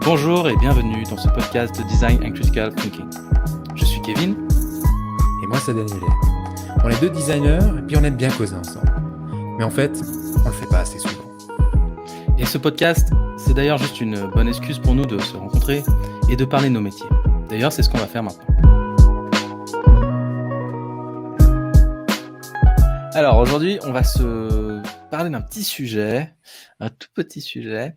Bonjour et bienvenue dans ce podcast de Design and Critical Thinking. Je suis Kevin. Et moi, c'est Daniel. On est deux designers et puis on aime bien causer ensemble. Mais en fait, on le fait pas assez souvent. Et ce podcast, c'est d'ailleurs juste une bonne excuse pour nous de se rencontrer et de parler de nos métiers. D'ailleurs, c'est ce qu'on va faire maintenant. Alors aujourd'hui, on va se parler d'un petit sujet, un tout petit sujet,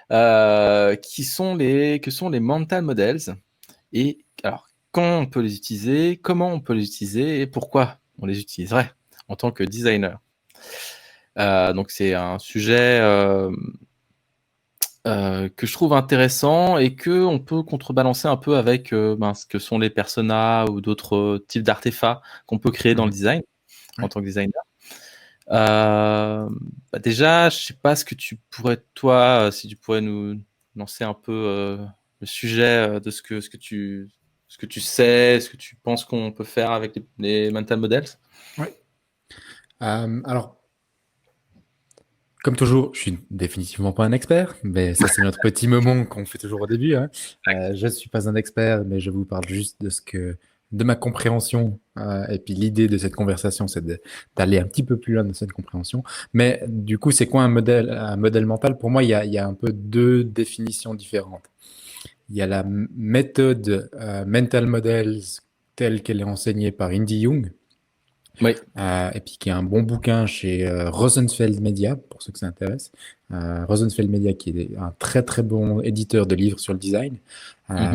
que sont les mental models. Et alors, quand on peut les utiliser, comment on peut les utiliser et pourquoi on les utiliserait en tant que designer. Donc c'est un sujet que je trouve intéressant et que on peut contrebalancer un peu avec ce que sont les personas ou d'autres types d'artefacts qu'on peut créer dans le design en tant que designer. Déjà, je sais pas ce que tu pourrais, toi, si tu pourrais nous lancer un peu le sujet de ce que tu sais, ce que tu penses qu'on peut faire avec les mental models. Oui. Alors, comme toujours, je suis définitivement pas un expert, mais ça c'est notre petit moment qu'on fait toujours au début. Je suis pas un expert, mais je vous parle juste de ma compréhension. Et puis l'idée de cette conversation, c'est d'aller un petit peu plus loin de cette compréhension. Mais du coup, c'est quoi un modèle mental? Pour moi, il y a un peu deux définitions différentes. Il y a la méthode Mental Models telle qu'elle est enseignée par Indy Young. Oui. Et puis qui a un bon bouquin chez Rosenfeld Media, pour ceux que ça intéresse. Rosenfeld Media, qui est un très très bon éditeur de livres sur le design.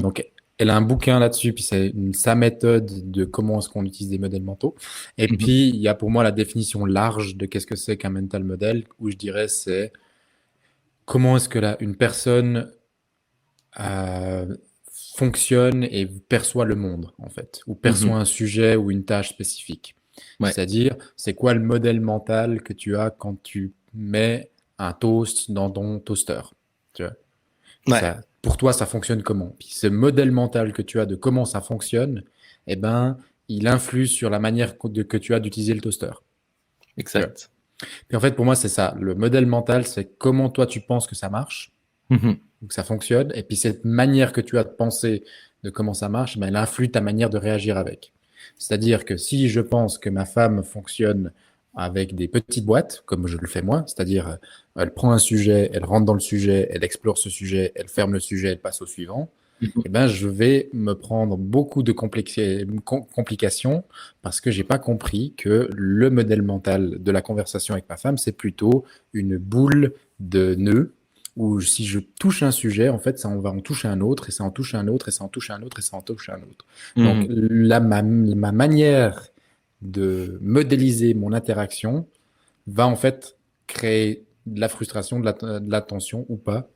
Donc, elle a un bouquin là-dessus, puis c'est sa méthode de comment est-ce qu'on utilise des modèles mentaux. Et puis, il y a pour moi la définition large de qu'est-ce que c'est qu'un mental model, où je dirais c'est comment est-ce que une personne fonctionne et perçoit le monde, en fait, ou perçoit un sujet ou une tâche spécifique. Ouais. C'est-à-dire, c'est quoi le modèle mental que tu as quand tu mets un toast dans ton toaster, tu vois? Ouais. Ça, pour toi, ça fonctionne comment? Puis ce modèle mental que tu as de comment ça fonctionne, eh ben, il influe sur la manière que tu as d'utiliser le toaster. Exact. Puis en fait, pour moi, c'est ça. Le modèle mental, c'est comment toi, tu penses que ça marche, que ça fonctionne. Et puis cette manière que tu as de penser de comment ça marche, ben, elle influe ta manière de réagir avec. C'est-à-dire que si je pense que ma femme fonctionne avec des petites boîtes, comme je le fais moi, c'est-à-dire elle prend un sujet, elle rentre dans le sujet, elle explore ce sujet, elle ferme le sujet, elle passe au suivant, eh ben, je vais me prendre beaucoup de complications parce que j'ai pas compris que le modèle mental de la conversation avec ma femme, c'est plutôt une boule de nœuds où si je touche un sujet, en fait, ça on va en toucher un autre, et ça en touche un autre, et ça en touche un autre, et ça en touche un autre. Donc, ma manière de modéliser mon interaction va en fait créer de la frustration, de la tension ou pas.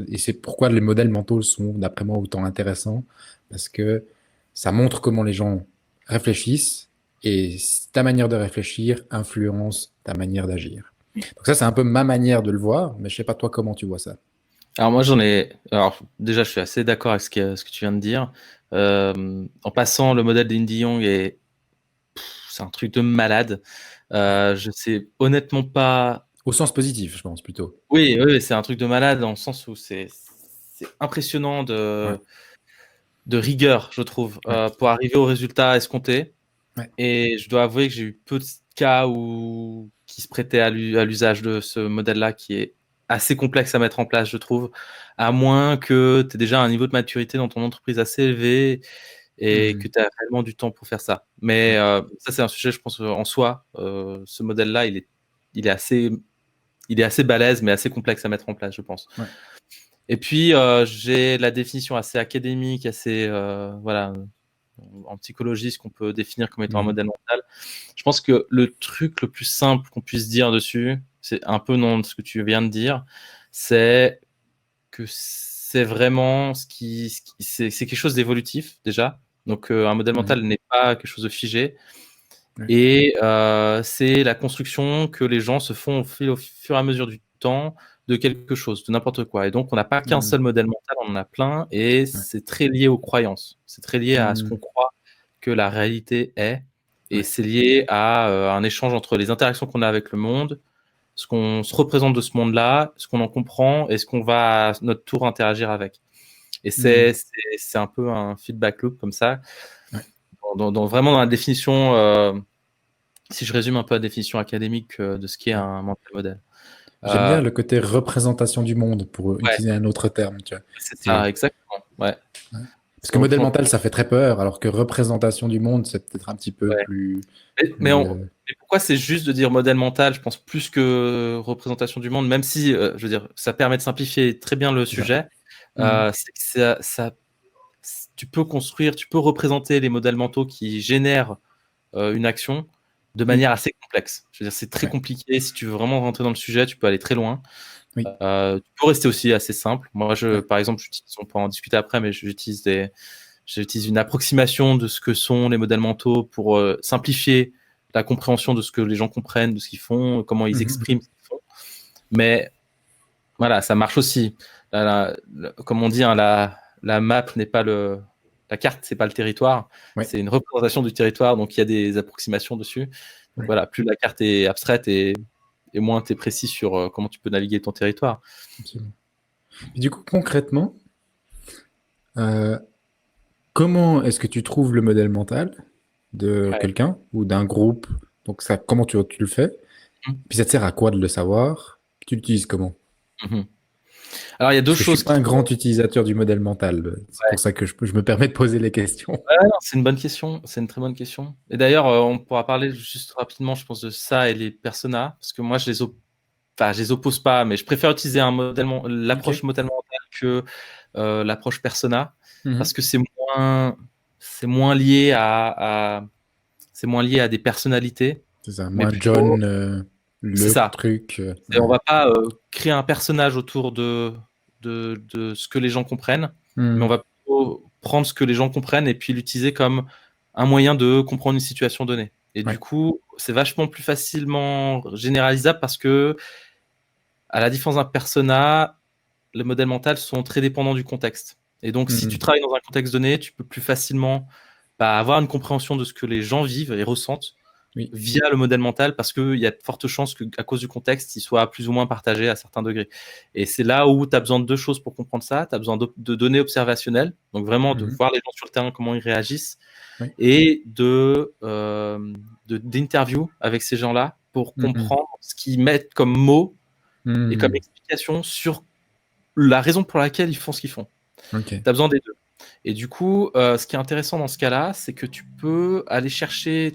Et c'est pourquoi les modèles mentaux sont, d'après moi, autant intéressants, parce que ça montre comment les gens réfléchissent, et ta manière de réfléchir influence ta manière d'agir. Donc ça, c'est un peu ma manière de le voir, mais je sais pas toi comment tu vois ça. Alors moi alors déjà je suis assez d'accord avec ce que tu viens de dire. En passant, le modèle d'Indy Young c'est un truc de malade. Je sais honnêtement pas. Au sens positif, je pense plutôt. Oui, c'est un truc de malade dans le sens où c'est impressionnant de rigueur, je trouve, pour arriver au résultat escompté. Ouais. Et je dois avouer que j'ai eu peu de cas qui se prêtaient à l'usage de ce modèle-là, qui est assez complexe à mettre en place, je trouve, à moins que tu aies déjà un niveau de maturité dans ton entreprise assez élevé et que tu as réellement du temps pour faire ça. Mais ça, c'est un sujet, je pense, en soi. Ce modèle-là, il est assez balèze, mais assez complexe à mettre en place, je pense. Ouais. Et puis, j'ai la définition assez académique, assez en psychologie, ce qu'on peut définir comme étant un modèle mental. Je pense que le truc le plus simple qu'on puisse dire dessus, c'est un peu non ce que tu viens de dire, c'est que c'est vraiment c'est quelque chose d'évolutif déjà. Donc un modèle mental n'est pas quelque chose de figé. Et c'est la construction que les gens se font au fur et à mesure du temps de quelque chose, de n'importe quoi. Et donc, on n'a pas qu'un seul modèle mental, on en a plein, et c'est très lié aux croyances. C'est très lié à ce qu'on croit que la réalité est, et c'est lié à un échange entre les interactions qu'on a avec le monde, ce qu'on se représente de ce monde-là, ce qu'on en comprend et ce qu'on va à notre tour interagir avec. Et c'est un peu un feedback loop comme ça. Ouais. Vraiment dans la définition, si je résume un peu la définition académique de ce qu'est un mental model. J'aime bien le côté représentation du monde, pour utiliser un autre terme. Tu vois. C'est ça, exactement. Ouais. Parce que modèle mental, ça fait très peur, alors que représentation du monde, c'est peut-être un petit peu plus... Mais pourquoi c'est juste de dire modèle mental, je pense, plus que représentation du monde, même si, je veux dire, ça permet de simplifier très bien le sujet. C'est que tu peux construire, tu peux représenter les modèles mentaux qui génèrent une action de manière assez complexe. Je veux dire, c'est très compliqué. Si tu veux vraiment rentrer dans le sujet, tu peux aller très loin. Tu peux rester aussi assez simple. Moi, par exemple, on peut en discuter après, mais j'utilise une approximation de ce que sont les modèles mentaux pour simplifier la compréhension de ce que les gens comprennent, de ce qu'ils font, comment ils expriment ce qu'ils font. Mais voilà, ça marche aussi. Comme on dit, hein, la map n'est pas la carte, c'est pas le territoire. C'est une représentation du territoire, donc il y a des approximations dessus. Donc voilà, plus la carte est abstraite et moins tu es précis sur comment tu peux naviguer ton territoire. Absolument. Et du coup, concrètement, comment est-ce que tu trouves le modèle mental de quelqu'un ou d'un groupe? Donc ça, comment tu le fais? Puis ça te sert à quoi de le savoir? Tu l'utilises comment? Alors il y a deux choses. Je suis pas un grand utilisateur du modèle mental. C'est pour ça que je me permets de poser les questions. C'est une bonne question. C'est une très bonne question. Et d'ailleurs, on pourra parler juste rapidement, je pense, de ça et les personas, parce que moi, je les oppose pas, mais je préfère utiliser l'approche modèle mental que l'approche persona, parce que c'est moins lié à des personnalités. C'est ça. Moi, John, le truc. Et on va pas créer un personnage autour de ce que les gens comprennent, mais on va plutôt prendre ce que les gens comprennent et puis l'utiliser comme un moyen de comprendre une situation donnée. Et du coup, c'est vachement plus facilement généralisable parce que, à la différence d'un persona, les modèles mentaux sont très dépendants du contexte. Et donc, si tu travailles dans un contexte donné, tu peux plus facilement avoir une compréhension de ce que les gens vivent et ressentent via le modèle mental, parce qu'il y a de fortes chances qu'à cause du contexte, il soit plus ou moins partagé à certains degrés. Et c'est là où tu as besoin de deux choses pour comprendre ça. Tu as besoin de données observationnelles, donc vraiment de voir les gens sur le terrain, comment ils réagissent, et d'interviews avec ces gens-là pour comprendre ce qu'ils mettent comme mots et comme explication sur la raison pour laquelle ils font ce qu'ils font. Tu as besoin des deux. Et du coup, ce qui est intéressant dans ce cas-là, c'est que tu peux aller chercher,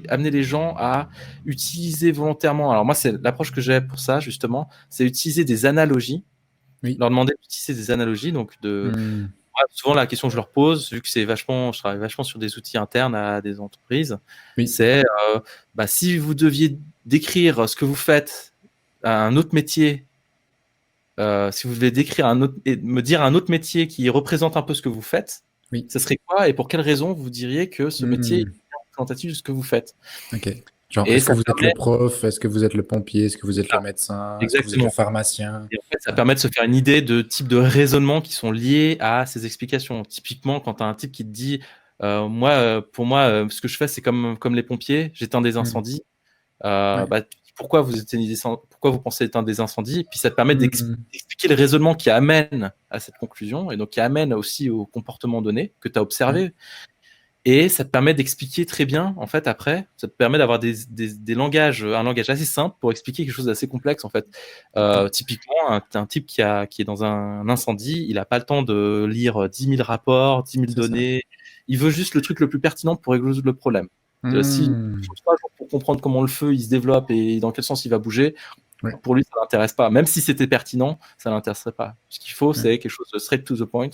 amener les gens à utiliser volontairement. Alors moi, c'est l'approche que j'ai pour ça, justement, c'est utiliser des analogies, leur demander d'utiliser des analogies. Donc, souvent, la question que je leur pose, vu que je travaille vachement sur des outils internes à des entreprises, c'est si vous deviez décrire ce que vous faites à un autre métier, si vous devez décrire me dire un autre métier qui représente un peu ce que vous faites, ce serait quoi et pour quelle raison vous diriez que ce métier est représentatif de ce que vous faites? Genre, est-ce que vous êtes le prof? Est-ce que vous êtes le pompier? Est-ce que vous êtes le médecin? Est-ce que vous êtes le pharmacien? Et en fait, ça permet de se faire une idée de type de raisonnement qui sont liés à ces explications. Typiquement, quand tu as un type qui te dit pour moi, ce que je fais, c'est comme les pompiers, j'éteins des incendies. Pourquoi vous pensez éteindre des incendies? Et puis ça te permet d'expliquer le raisonnement qui amène à cette conclusion et donc qui amène aussi au comportement donné que tu as observé. Et ça te permet d'expliquer très bien, en fait, après, ça te permet d'avoir un langage assez simple pour expliquer quelque chose d'assez complexe, en fait. Typiquement, un type qui est dans un incendie, il n'a pas le temps de lire 10 000 rapports, 10 000 données. Il veut juste le truc le plus pertinent pour résoudre le problème. S'il faut 3 jours pour comprendre comment le feu il se développe et dans quel sens il va bouger, pour lui, ça ne l'intéresse pas. Même si c'était pertinent, ça ne l'intéresserait pas. Ce qu'il faut, c'est quelque chose de straight to the point.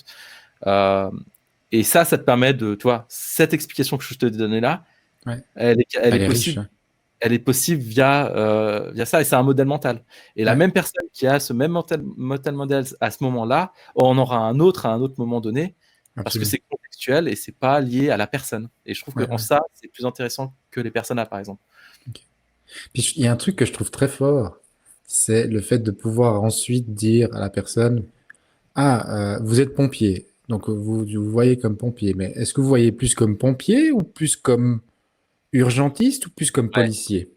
Et ça te permet de, tu vois, cette explication que je te donnais là, elle est possible. Riche, elle est possible via ça, et c'est un modèle mental. Et la même personne qui a ce même modèle à ce moment-là, on aura un autre à un autre moment donné, parce que c'est contextuel et c'est pas lié à la personne. Et je trouve que ça, c'est plus intéressant que les personas, par exemple. Puis il y a un truc que je trouve très fort, c'est le fait de pouvoir ensuite dire à la personne, vous êtes pompier. Donc, vous voyez comme pompier, mais est-ce que vous voyez plus comme pompier ou plus comme urgentiste ou plus comme policier?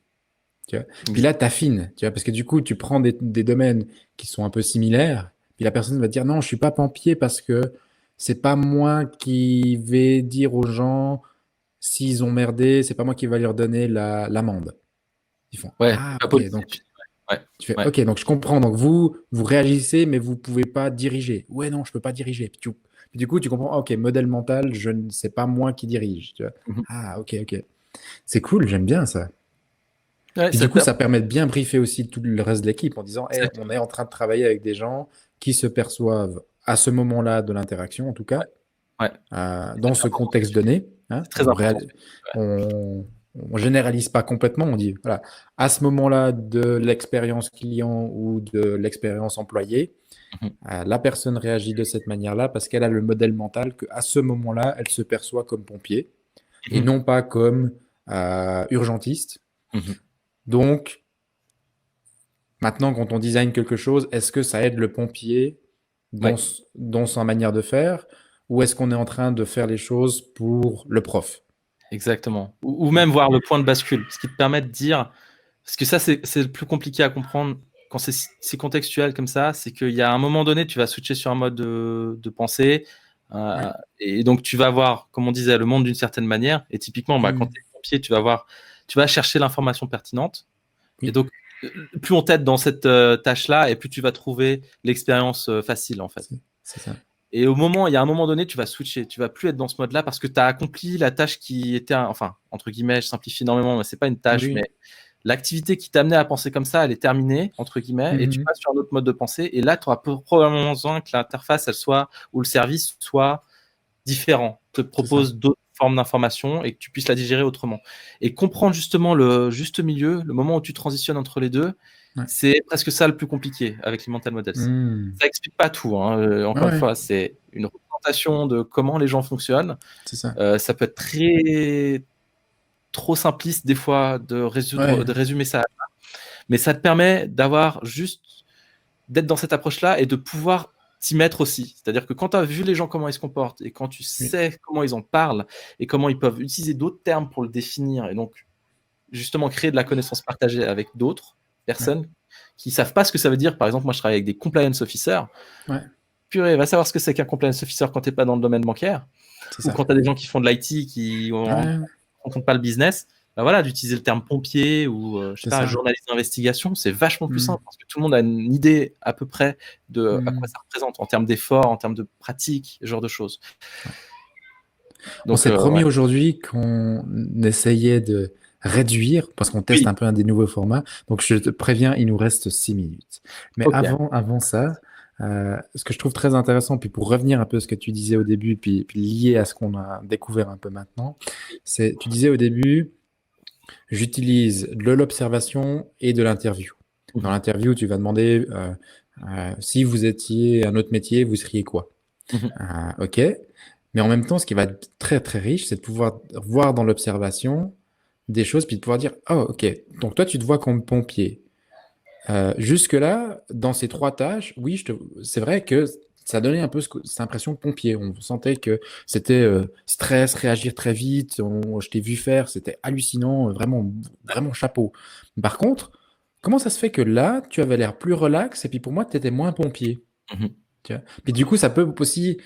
Tu vois. Puis là, tu affines, tu vois, parce que du coup, tu prends des domaines qui sont un peu similaires, puis la personne va te dire non, je suis pas pompier parce que c'est pas moi qui vais dire aux gens s'ils ont merdé, c'est pas moi qui va leur donner l'amende. Ils font Ouais, ah, pas ok, donc politique. Ouais, tu fais ouais, ok, donc je comprends. Donc vous réagissez, mais vous pouvez pas diriger. Ouais, non, je peux pas diriger. Puis du coup, tu comprends, ok, modèle mental, je ne sais pas moi qui dirige. Tu vois. Mhm. Ah, ok, ok. C'est cool, j'aime bien ça. Ouais, Puis du coup, ça permet de bien briefer aussi tout le reste de l'équipe en disant, hey, on est en train de travailler avec des gens qui se perçoivent à ce moment-là de l'interaction, en tout cas, ouais. dans C'est ce important. contexte donné. Hein, C'est très important. on, on généralise pas complètement, on dit, voilà, à ce moment-là de l'expérience client ou de l'expérience employé, Mhm. la personne réagit de cette manière-là parce qu'elle a le modèle mental qu'à ce moment-là, elle se perçoit comme pompier et Mhm. non pas comme urgentiste. Mhm. Donc, maintenant, quand on design quelque chose, est-ce que ça aide le pompier Ouais, dans sa manière de faire ou est-ce qu'on est en train de faire les choses pour le prof? exactement. Ou Tu vois. même voir le point de bascule, ce qui te permet de dire, parce que ça, c'est le plus compliqué à comprendre quand c'est contextuel comme ça, c'est qu'il y a un moment donné, tu vas switcher sur un mode de pensée, Ouais. et donc tu vas voir, comme on disait, le monde d'une certaine manière. Et typiquement, bah, quand Mm. tu es pompier, tu vas chercher l'information pertinente. Et Oui, donc, plus on t'aide dans cette tâche-là, et plus tu vas trouver l'expérience facile, en fait. c'est ça. Et il y a un moment donné, tu vas switcher. Tu vas plus être dans ce mode-là parce que tu as accompli la tâche qui était, enfin, entre guillemets, je simplifie énormément, mais c'est pas une tâche, Oui. mais l'activité qui t'amenait à penser comme ça, elle est terminée, entre guillemets, et tu Mhm. passes sur un autre mode de pensée. Et là, tu auras probablement besoin que l'interface, elle soit, ou le service soit différent, te C'est ça. propose d'autres formes d'informations et que tu puisses la digérer autrement. Et comprendre justement le juste milieu, le moment où tu transitionnes entre les deux, Ouais. c'est presque ça le plus compliqué avec les mental models. Mm. Ça explique pas tout, hein. Ouais, Encore une ouais, fois, c'est une représentation de comment les gens fonctionnent. c'est ça. Ça peut être très trop simpliste des fois Ouais. de résumer ça, mais ça te permet d'avoir juste d'être dans cette approche-là et de pouvoir t'y mettre aussi. C'est-à-dire que quand tu as vu les gens comment ils se comportent et quand tu Oui. sais comment ils en parlent et comment ils peuvent utiliser d'autres termes pour le définir et donc justement créer de la connaissance partagée avec d'autres Ouais. personnes qui savent pas ce que ça veut dire. Par exemple, moi je travaille avec des compliance officers. Ouais. Purée, va savoir ce que c'est qu'un compliance officer quand tu n'es pas dans le domaine bancaire C'est ou ça. quand tu as des gens qui font de l'IT qui ne Ouais. comprennent pas le business. Bah voilà, d'utiliser le terme pompier ou je sais C'est pas, ça. journaliste d'investigation, c'est vachement plus Mm. simple parce que tout le monde a une idée à peu près de à quoi Mm. ça représente en termes d'efforts, en termes de pratique, ce genre de choses. Ouais. On Donc s'est promis ouais. aujourd'hui qu'on essayait de réduire, parce qu'on teste Oui, un peu un des nouveaux formats. Donc, je te préviens, il nous reste 6 minutes. Mais ok. avant ça, ce que je trouve très intéressant, puis pour revenir un peu à ce que tu disais au début, puis lié à ce qu'on a découvert un peu maintenant, c'est, tu disais au début, j'utilise de l'observation et de l'interview. Dans Mhm. l'interview, tu vas demander si vous étiez un autre métier, vous seriez quoi? Mhm. Ok. Mais en même temps, ce qui va être très très riche, c'est de pouvoir voir dans l'observation des choses, puis de pouvoir dire, oh ok, donc toi tu te vois comme pompier. Jusque-là, dans ces 3 tâches, oui, c'est vrai que ça donnait un peu cette impression de pompier. On sentait que c'était stress, réagir très vite. Je t'ai vu faire, c'était hallucinant, vraiment, vraiment chapeau. Par contre, comment ça se fait que là, tu avais l'air plus relax et puis pour moi, tu étais moins pompier? Mhm. Tu vois. Puis du coup, ça peut aussi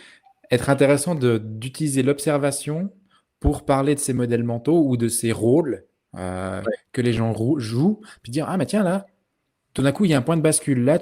être intéressant d'utiliser l'observation pour parler de ces modèles mentaux ou de ces rôles Ouais. que les gens jouent, puis dire, ah, mais tiens, là, tout d'un coup, il y a un point de bascule. Là,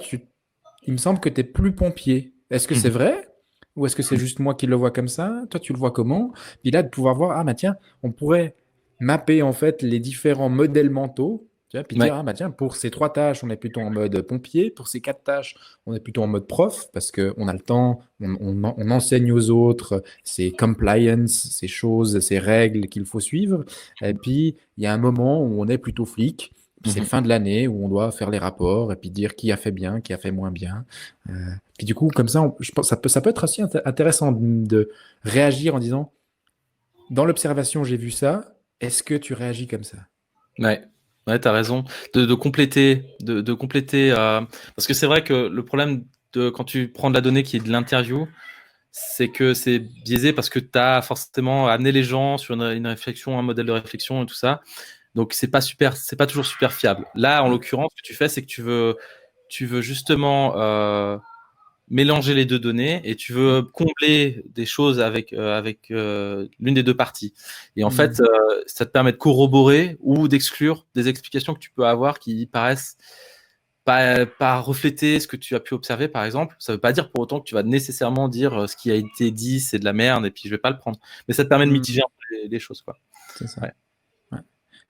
il me semble que tu es plus pompier. Est-ce que c'est Mhm. vrai? Ou est-ce que c'est juste moi qui le vois comme ça? Toi, tu le vois comment? Puis là, de pouvoir voir, ah, bah tiens, on pourrait mapper en fait les différents modèles mentaux, tu vois, puis Ouais. dire, ah, bah tiens, pour ces 3 tâches, on est plutôt en mode pompier. Pour ces 4 tâches, on est plutôt en mode prof, parce qu'on a le temps, on enseigne aux autres ces compliance, ces choses, ces règles qu'il faut suivre. Et puis, il y a un moment où on est plutôt flic. Puis c'est Mhm. fin de l'année où on doit faire les rapports et puis dire qui a fait bien, qui a fait moins bien. Euh, Puis du coup, comme ça, je pense, ça peut être aussi intéressant de réagir en disant, dans l'observation, j'ai vu ça. Est-ce que tu réagis comme ça? Ouais. Ouais, t'as raison. De compléter, de compléter. Parce que c'est vrai que le problème quand tu prends de la donnée qui est de l'interview, c'est que c'est biaisé parce que tu as forcément amené les gens sur une réflexion, un modèle de réflexion et tout ça. Donc c'est pas toujours super fiable. Là, en l'occurrence, ce que tu fais, c'est que tu veux justement mélanger les deux données et tu veux combler des choses avec l'une des deux parties. Et en fait, ça te permet de corroborer ou d'exclure des explications que tu peux avoir qui paraissent pas refléter ce que tu as pu observer, par exemple. Ça ne veut pas dire pour autant que tu vas nécessairement dire ce qui a été dit, c'est de la merde et puis je vais pas le prendre. Mais ça te permet de mitiger un peu les choses, quoi. C'est ça. Ouais. Ouais.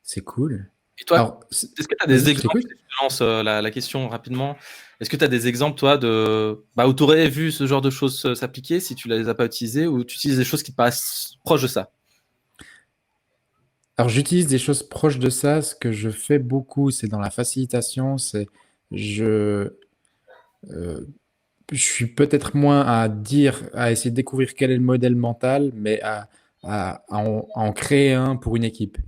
C'est cool. Et toi, Alors, est-ce que tu as des exemples? Je lance la question rapidement. Est-ce que tu as des exemples, toi, où tu aurais vu ce genre de choses s'appliquer si tu ne les as pas utilisées, ou tu utilises des choses qui te paraissent proches de ça? Alors, j'utilise des choses proches de ça. Ce que je fais beaucoup, c'est dans la facilitation. Je suis peut-être moins à essayer de découvrir quel est le modèle mental, mais à en créer un pour une équipe.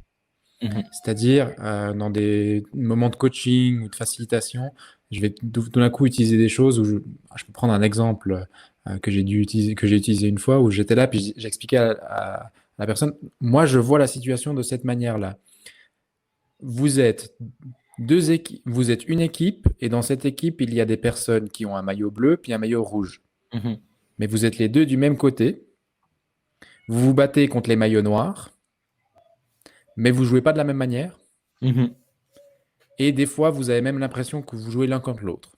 C'est-à-dire, dans des moments de coaching ou de facilitation, je vais tout d'un coup utiliser des choses où je peux prendre un exemple que j'ai utilisé une fois, où j'étais là, puis j'expliquais à la personne, moi, je vois la situation de cette manière-là. Vous êtes vous êtes une équipe, et dans cette équipe, il y a des personnes qui ont un maillot bleu puis un maillot rouge. Mais vous êtes les deux du même côté. Vous vous battez contre les maillots noirs, mais vous jouez pas de la même manière. Et des fois, vous avez même l'impression que vous jouez l'un contre l'autre.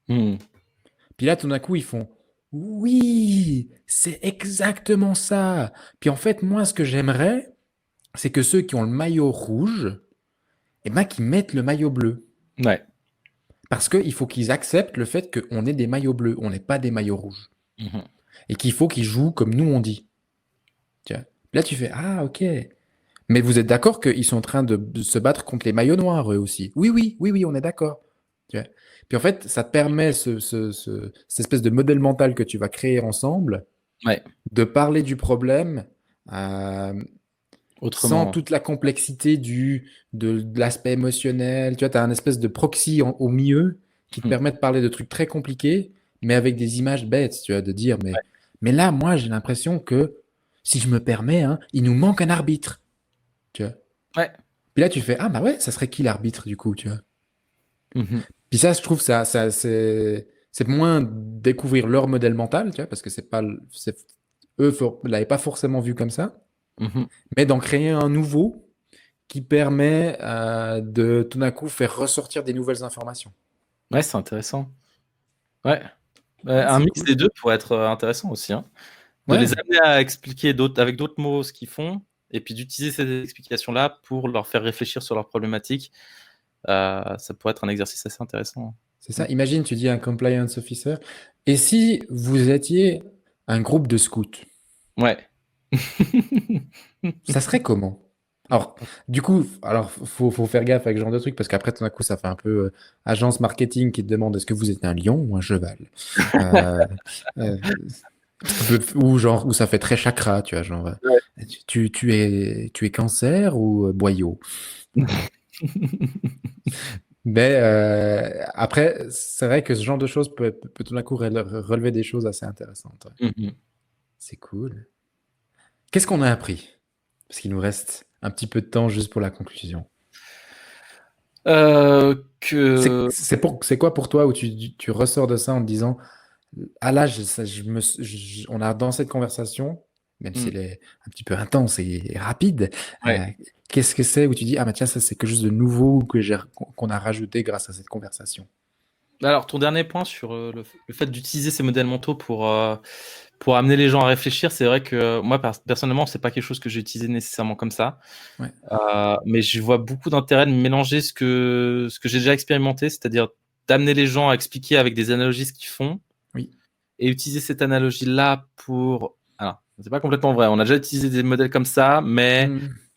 Puis là, tout d'un coup, ils font « Oui, c'est exactement ça !» Puis en fait, moi, ce que j'aimerais, c'est que ceux qui ont le maillot rouge, qu'ils mettent le maillot bleu. Ouais. Parce qu'il faut qu'ils acceptent le fait qu'on est des maillots bleus, on n'est pas des maillots rouges. Et qu'il faut qu'ils jouent comme nous, on dit. Tiens. Là, tu fais « Ah, ok. » Mais vous êtes d'accord qu'ils sont en train de se battre contre les maillots noirs, eux aussi? Oui, on est d'accord. Tu vois. Puis en fait, ça te permet cette espèce de modèle mental que tu vas créer ensemble, de parler du problème sans toute la complexité de l'aspect émotionnel. Tu vois, tu as un espèce de proxy au milieu qui te permet de parler de trucs très compliqués, mais avec des images bêtes, tu vois, de dire, mais là, moi, j'ai l'impression que, si je me permets, il nous manque un arbitre. Tu vois. Ouais. Puis là, tu fais, ah bah ouais, ça serait qui l'arbitre du coup, tu vois. Puis ça, je trouve c'est moins découvrir leur modèle mental, tu vois, parce que eux l'avaient pas forcément vu comme ça, mais d'en créer un nouveau qui permet de tout d'un coup faire ressortir des nouvelles informations. Ouais, c'est intéressant. Ouais. Un mix des deux pourrait être intéressant aussi. De les amener à expliquer avec d'autres mots ce qu'ils font, et puis d'utiliser ces explications-là pour leur faire réfléchir sur leurs problématiques. Ça pourrait être un exercice assez intéressant. C'est ça. Imagine, tu dis à un compliance officer, et si vous étiez un groupe de scouts? Ouais. Ça serait comment? Alors, du coup, faut faire gaffe avec ce genre de truc, parce qu'après, tout d'un coup, ça fait un peu agence marketing qui te demande est-ce que vous êtes un lion ou un cheval? Ou ça fait très chakra, tu vois, genre, tu es cancer ou boyau? Mais après, c'est vrai que ce genre de choses peut tout d'un coup relever des choses assez intéressantes. C'est cool. Qu'est-ce qu'on a appris? Parce qu'il nous reste un petit peu de temps juste pour la conclusion. C'est quoi pour toi où tu ressors de ça en te disant ah là, on a dans cette conversation, même si elle est un petit peu intense et rapide, qu'est-ce que c'est où tu dis ah bah tiens, ça c'est quelque chose de nouveau qu'on a rajouté grâce à cette conversation? Alors, ton dernier point sur le fait d'utiliser ces modèles mentaux pour amener les gens à réfléchir, c'est vrai que moi, personnellement, c'est pas quelque chose que j'ai utilisé nécessairement comme ça. Mais je vois beaucoup d'intérêt de mélanger ce que j'ai déjà expérimenté, c'est-à-dire d'amener les gens à expliquer avec des analogies ce qu'ils font, et utiliser cette analogie-là pour... Alors, c'est pas complètement vrai, on a déjà utilisé des modèles comme ça, mais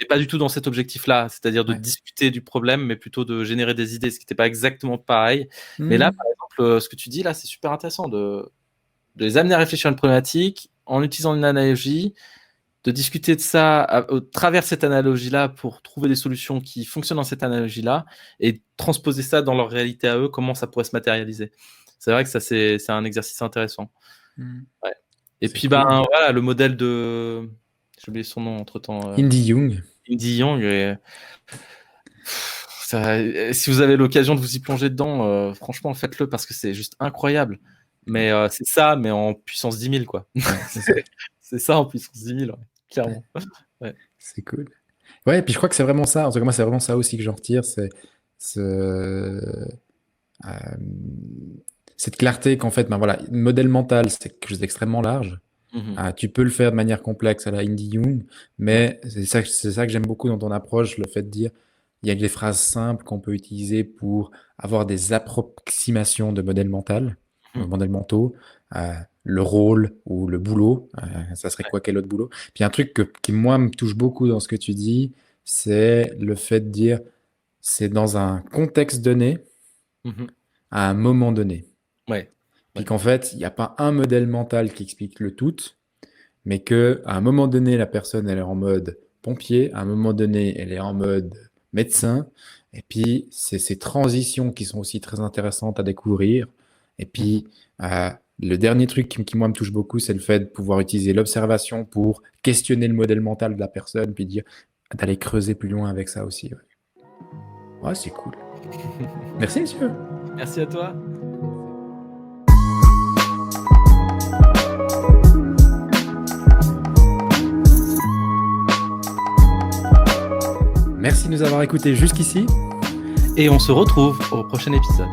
pas du tout dans cet objectif-là, c'est-à-dire de discuter du problème, mais plutôt de générer des idées, ce qui n'était pas exactement pareil. Mais là, par exemple, ce que tu dis là, c'est super intéressant de les amener à réfléchir à une problématique en utilisant une analogie, de discuter de ça au travers cette analogie-là pour trouver des solutions qui fonctionnent dans cette analogie-là et transposer ça dans leur réalité à eux, comment ça pourrait se matérialiser. C'est vrai que ça, c'est un exercice intéressant. Et puis, cool. Voilà, le modèle de... J'ai oublié son nom entre-temps. Andy Young. Andy Young. Si vous avez l'occasion de vous y plonger dedans, franchement, faites-le parce que c'est juste incroyable. Mais c'est ça, mais en puissance 10 000, quoi. Ouais, c'est ça en puissance 10 000, clairement. Ouais. C'est cool. Ouais, et puis je crois que c'est vraiment ça. En tout cas, moi, c'est vraiment ça aussi que j'en retire. C'est cette clarté qu'en fait, ben voilà, modèle mental, c'est quelque chose d'extrêmement large. Tu peux le faire de manière complexe à la Indie Young, mais c'est ça que j'aime beaucoup dans ton approche, le fait de dire il y a des phrases simples qu'on peut utiliser pour avoir des approximations de modèles mentaux, le rôle ou le boulot. Ça serait quoi, quel autre boulot? Puis un truc qui, moi, me touche beaucoup dans ce que tu dis, c'est le fait de dire c'est dans un contexte donné, à un moment donné. Ouais. Puis qu'en fait, il n'y a pas un modèle mental qui explique le tout, mais qu'à un moment donné, la personne, elle est en mode pompier, à un moment donné, elle est en mode médecin, et puis c'est ces transitions qui sont aussi très intéressantes à découvrir. Et puis, le dernier truc qui, moi, me touche beaucoup, c'est le fait de pouvoir utiliser l'observation pour questionner le modèle mental de la personne, puis dire, d'aller creuser plus loin avec ça aussi. Ouais, c'est cool. Merci, monsieur. Merci à toi. Merci de nous avoir écoutés jusqu'ici. Et on se retrouve au prochain épisode.